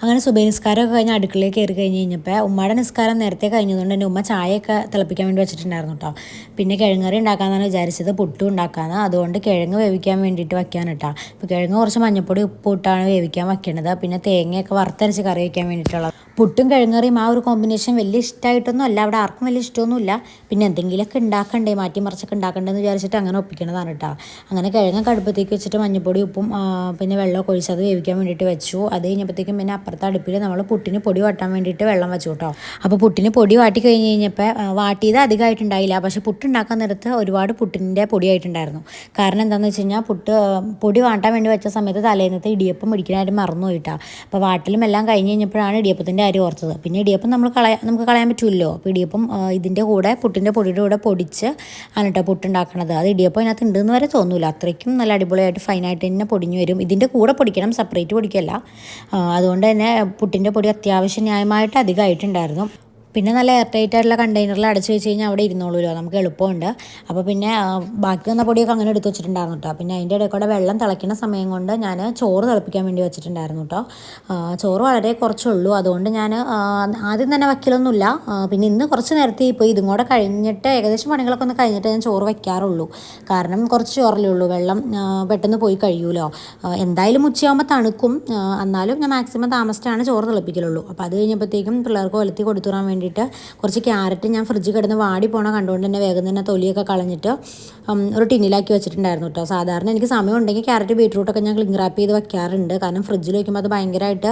അങ്ങനെ സുബൈ നിസ്കാരമൊക്കെ കഴിഞ്ഞ് അടുക്കളയിൽ കയറി കഴിഞ്ഞ് കഴിഞ്ഞപ്പോൾ ഉമ്മയുടെ നിസ്കാരം നേരത്തെ കഴിഞ്ഞതുകൊണ്ട് തന്നെ ഉമ്മ ചായയൊക്കെ തിളപ്പിക്കാൻ വേണ്ടി വെച്ചിട്ടുണ്ടായിരുന്നു കേട്ടോ. പിന്നെ കിഴങ്ങറി ഉണ്ടാക്കാമെന്നാണ് വിചാരിച്ചത്, പുട്ടും ഉണ്ടാക്കാമെന്ന്. അതുകൊണ്ട് കിഴങ്ങ് വേവിക്കാൻ വേണ്ടിയിട്ട് വയ്ക്കാൻ കേട്ടോ. അപ്പോൾ കിഴങ്ങ് കുറച്ച് മഞ്ഞൾപ്പൊടി ഉപ്പ് ഇട്ടാണ് വേവിക്കാൻ വയ്ക്കേണ്ടത്. പിന്നെ തേങ്ങയൊക്കെ വറുത്തരച്ച് കറി വയ്ക്കാൻ വേണ്ടിയിട്ടുള്ളത്. പുട്ടും കിഴങ്ങറിയും ആ ഒരു കോമ്പിനേഷൻ വലിയ ഇഷ്ടമായിട്ടൊന്നും അല്ല, അവിടെ ആർക്കും വലിയ ഇഷ്ടമൊന്നുമില്ല. പിന്നെ എന്തെങ്കിലുമൊക്കെ ഉണ്ടാക്കണ്ടേ, മാറ്റി മറിച്ചൊക്കെ ഉണ്ടാക്കണ്ടെന്ന് വിചാരിച്ചിട്ട് അങ്ങനെ ഒപ്പിക്കണതാണ് കേട്ടോ. അങ്ങനെ കിഴങ്ങൊക്കെ അടുപ്പത്തേക്ക് വെച്ചിട്ട് മഞ്ഞൾപ്പൊടി ഉപ്പും പിന്നെ വെള്ളമൊക്കെ ഒഴിച്ച് അത് വേവിക്കാൻ വേണ്ടിയിട്ട് വെച്ചു. അത് കഴിഞ്ഞപ്പോഴത്തേക്കും പിന്നെ അപ്പുറത്തെ അടുപ്പിൽ നമ്മൾ പുട്ടിന് പൊടി വാട്ടാൻ വേണ്ടിയിട്ട് വെള്ളം വെച്ചു കേട്ടോ. അപ്പോൾ പുട്ടിന് പൊടി വാട്ടി കഴിഞ്ഞ് കഴിഞ്ഞപ്പോൾ വാട്ടിയത് അധികമായിട്ടുണ്ടായില്ല, പക്ഷേ പുട്ടുണ്ടാക്കാൻ നേരത്ത് ഒരുപാട് പുട്ടിൻ്റെ പൊടിയായിട്ടുണ്ടായിരുന്നു. കാരണം എന്താണെന്ന് വെച്ച് കഴിഞ്ഞാൽ പൊടി വാട്ടാൻ വേണ്ടി വെച്ച സമയത്ത് തലേന്നത്തെ ഇടിയപ്പം പിടിക്കാനായിട്ട് മറന്നു പോയിട്ടാണ്. അപ്പോൾ വാട്ടിലും എല്ലാം കഴിഞ്ഞ് കഴിഞ്ഞപ്പോഴാണ് ഇടിയപ്പത്തിൻ്റെ കാര്യം ഓർത്തത്. പിന്നെ ഇടിയപ്പം നമുക്ക് കളയാൻ പറ്റുമല്ലോ. അപ്പോൾ ഇടിയപ്പം ഇതിൻ്റെ കൂടെ പുട്ടിൻ്റെ പൊടിയുടെ കൂടെ പൊടിച്ച് ആണ് കേട്ടോ പുട്ടുണ്ടാക്കണത്. അത് ഇടിയപ്പം ഇതിനകത്ത് ഉണ്ടെന്ന് വരെ തോന്നില്ല, അത്രയ്ക്കും നല്ല അടിപൊളിയായിട്ട് ഫൈനായിട്ട് തന്നെ പൊടിഞ്ഞു വരും. ഇതിൻ്റെ കൂടെ പൊടിക്കണം, സെപ്പറേറ്റ് പൊടിക്കല്ല. അതുകൊണ്ട് തന്നെ പുട്ടിൻ്റെ പൊടി അത്യാവശ്യം ന്യായമായിട്ട് അധികമായിട്ടുണ്ടായിരുന്നു. പിന്നെ നല്ല എയർ ടൈറ്റ് ആയിട്ടുള്ള കണ്ടെയ്നറിൽ അടച്ച് വെച്ച് കഴിഞ്ഞാൽ അവിടെ ഇരുന്നോളൂല്ലോ, നമുക്ക് എളുപ്പമുണ്ട്. അപ്പോൾ പിന്നെ ബാക്കി വന്ന പൊടിയൊക്കെ അങ്ങനെ എടുത്ത് വെച്ചിട്ടുണ്ടായിരുന്നു കേട്ടോ. പിന്നെ അതിൻ്റെ ഇടയിൽ കൂടെ വെള്ളം തിളയ്ക്കുന്ന സമയം കൊണ്ട് ഞാൻ ചോറ് തിളപ്പിക്കാൻ വേണ്ടി വെച്ചിട്ടുണ്ടായിരുന്നു കേട്ടോ. ചോറ് വളരെ കുറച്ചുള്ളൂ, അതുകൊണ്ട് ഞാൻ ആദ്യം തന്നെ വയ്ക്കലൊന്നുമില്ല. പിന്നെ ഇന്ന് കുറച്ച് നേരത്തെ ഇപ്പോൾ ഇതും കൂടെ കഴിഞ്ഞിട്ട് ഏകദേശം പണികളൊക്കെ ഒന്ന് കഴിഞ്ഞിട്ട് ഞാൻ ചോറ് വയ്ക്കാറുള്ളൂ. കാരണം കുറച്ച് ചോറല്ലേ ഉള്ളൂ, വെള്ളം പെട്ടെന്ന് പോയി കഴിയുമല്ലോ. എന്തായാലും ഉച്ചയാകുമ്പോൾ തണുക്കും, എന്നാലും ഞാൻ മാക്സിമം താമസിച്ചാണ് ചോറ് തിളപ്പിക്കലുള്ളൂ. അപ്പോൾ അത് കഴിഞ്ഞപ്പോഴത്തേക്കും പിള്ളേർക്ക് ഒലത്തി കൊടുത്തുവിടാൻ വേണ്ടിയിട്ട് കുറച്ച് ക്യാരറ്റ് ഞാൻ ഫ്രിഡ്ജിൽ കിടന്ന് വാടി പോണ കണ്ടുകൊണ്ട് തന്നെ വേഗം തന്നെ തൊലിയൊക്കെ കളഞ്ഞിട്ട് ഒരു ടിന്നിലാക്കി വെച്ചിട്ടുണ്ടായിരുന്നു കേട്ടോ. സാധാരണ എനിക്ക് സമയം ഉണ്ടെങ്കിൽ ക്യാരറ്റ് ബീട്രൂട്ടൊക്കെ ഞാൻ ക്ലിങ് റാപ്പ് ചെയ്ത് വെക്കാറുണ്ട്. കാരണം ഫ്രിഡ്ജിൽ വയ്ക്കുമ്പോൾ അത് ഭയങ്കരമായിട്ട്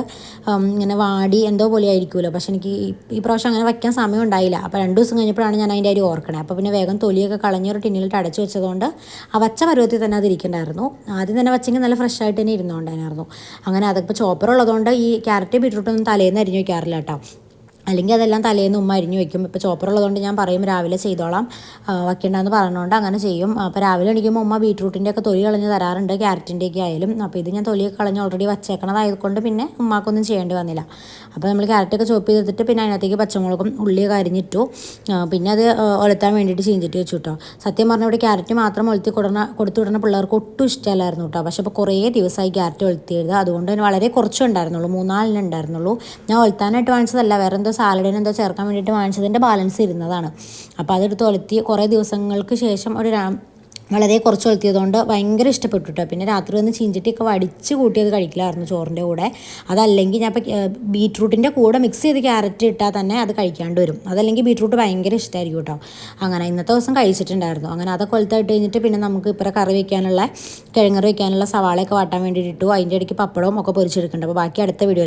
ഇങ്ങനെ വാടി എന്തോ പോലെ ആയിരിക്കുമല്ലോ. പക്ഷേ എനിക്ക് ഈ പ്രാവശ്യം അങ്ങനെ വയ്ക്കാൻ സമയം ഉണ്ടായില്ല. അപ്പോൾ 2 ദിവസം കഴിഞ്ഞപ്പോഴാണ് ഞാൻ അതിൻ്റെ കാര്യം ഓർക്കണേ. അപ്പോൾ പിന്നെ വേഗം തൊലിയൊക്കെ കളഞ്ഞ് ഒരു ടിന്നിലിട്ട് അടച്ചു വെച്ചതുകൊണ്ട് ആ വച്ച പരുവത്തിൽ തന്നെ അത് ഇരിക്കണ്ടായിരുന്നു. ആദ്യം തന്നെ വെച്ചെങ്കിൽ നല്ല ഫ്രഷ് ആയിട്ട് തന്നെ ഇരുന്നുകൊണ്ടായിരുന്നു. അങ്ങനെ അതിപ്പോൾ ചോപ്പർ ഉള്ളതുകൊണ്ട് ഈ ക്യാരറ്റ് ബീട്രൂട്ടൊന്നും തലേന്ന് അരിഞ്ഞ് വയ്ക്കാറില്ല കേട്ടോ. അല്ലെങ്കിൽ അതെല്ലാം തലേന്ന് ഉമ്മ അരിഞ്ഞ് വയ്ക്കും. ഇപ്പോൾ ചോപ്പറുള്ളതുകൊണ്ട് ഞാൻ പറയും രാവിലെ ചെയ്തോളാം, വയ്ക്കേണ്ടതെന്ന് പറഞ്ഞുകൊണ്ട് അങ്ങനെ ചെയ്യും. അപ്പോൾ രാവിലെ എണീക്കുമ്പോൾ ഉമ്മ ബീട്രൂട്ടിൻ്റെ ഒക്കെ തൊലി കളഞ്ഞ് തരാറുണ്ട്, ക്യാരറ്റിൻ്റെയൊക്കെ ആയാലും. അപ്പോൾ ഇത് ഞാൻ തൊലിയൊക്കെ കളഞ്ഞ് ഓൾറെഡി വച്ചേക്കണതായതുകൊണ്ട് പിന്നെ ഉമ്മാക്കൊന്നും ചെയ്യേണ്ടി വന്നില്ല. അപ്പോൾ നമ്മൾ ക്യാരറ്റൊക്കെ ചോപ്പ് ചെയ്തിട്ട് പിന്നെ അതിനകത്തേക്ക് പച്ചമുളകും ഉള്ളിയൊക്കെ അരിഞ്ഞിട്ടു. പിന്നെ അത് ഒലത്താൻ വേണ്ടിയിട്ട് ചീഞ്ചിട്ട് വെച്ചു കേട്ടോ. സത്യം പറഞ്ഞാൽ ഇവിടെ ക്യാരറ്റ് മാത്രം കൊടുത്തു വിടുന്ന പിള്ളേർക്ക് ഒട്ടും ഇഷ്ടമല്ലായിരുന്നു കേട്ടോ. പക്ഷേ ഇപ്പോൾ കുറേ ദിവസമായി ക്യാരറ്റ് ഒലത്തിയത്, അതുകൊണ്ട് തന്നെ വളരെ കുറച്ചേ ഉണ്ടായിരുന്നുള്ളൂ, 3-4 ഉണ്ടായിരുന്നുള്ളൂ. ഞാൻ ഒലത്താനായിട്ട് വാങ്ങിച്ചതല്ല, വേറെ എന്തോ സാലഡിന് എന്തോ ചേർക്കാൻ വേണ്ടിയിട്ട് വാങ്ങിച്ചതിൻ്റെ ബാലൻസ് ഇരുന്നതാണ്. അപ്പോൾ അതെടുത്ത് ഒലത്തി കുറേ ദിവസങ്ങൾക്ക് ശേഷം വളരെ കുറച്ച് ഒലത്തിയതുകൊണ്ട് ഭയങ്കര ഇഷ്ടപ്പെട്ടു കേട്ടോ. പിന്നെ രാത്രി വന്ന് ചീഞ്ചട്ടിയൊക്കെ വടിച്ച് കൂട്ടിയത് കഴിക്കലായിരുന്നു ചോറിൻ്റെ കൂടെ. അതല്ലെങ്കിൽ ഞാൻ ഇപ്പോൾ ബീട്രൂട്ടിൻ്റെ കൂടെ മിക്സ് ചെയ്ത് ക്യാരറ്റ് ഇട്ടാൽ തന്നെ അത് കഴിക്കാണ്ട് വരും. അതല്ലെങ്കിൽ ബീട്രൂട്ട് ഭയങ്കര ഇഷ്ടമായിരിക്കും കേട്ടോ. അങ്ങനെ ഇന്നത്തെ ദിവസം കഴിച്ചിട്ടുണ്ടായിരുന്നു. അങ്ങനെ അതൊക്കെ കൊളുത്തായിട്ട് കഴിഞ്ഞിട്ട് പിന്നെ നമുക്ക് ഇപ്പോൾ കറി വയ്ക്കാനുള്ള കിഴങ്ങറി വയ്ക്കാനുള്ള സവാളയൊക്കെ വാട്ടാൻ വേണ്ടിയിട്ട് ഇട്ടു. അതിൻ്റെ ഇടയ്ക്ക് പപ്പടവും ഒക്കെ പൊരിച്ചെടുക്കുന്നുണ്ട്. അപ്പോൾ ബാക്കി അടുത്ത വീഡിയോ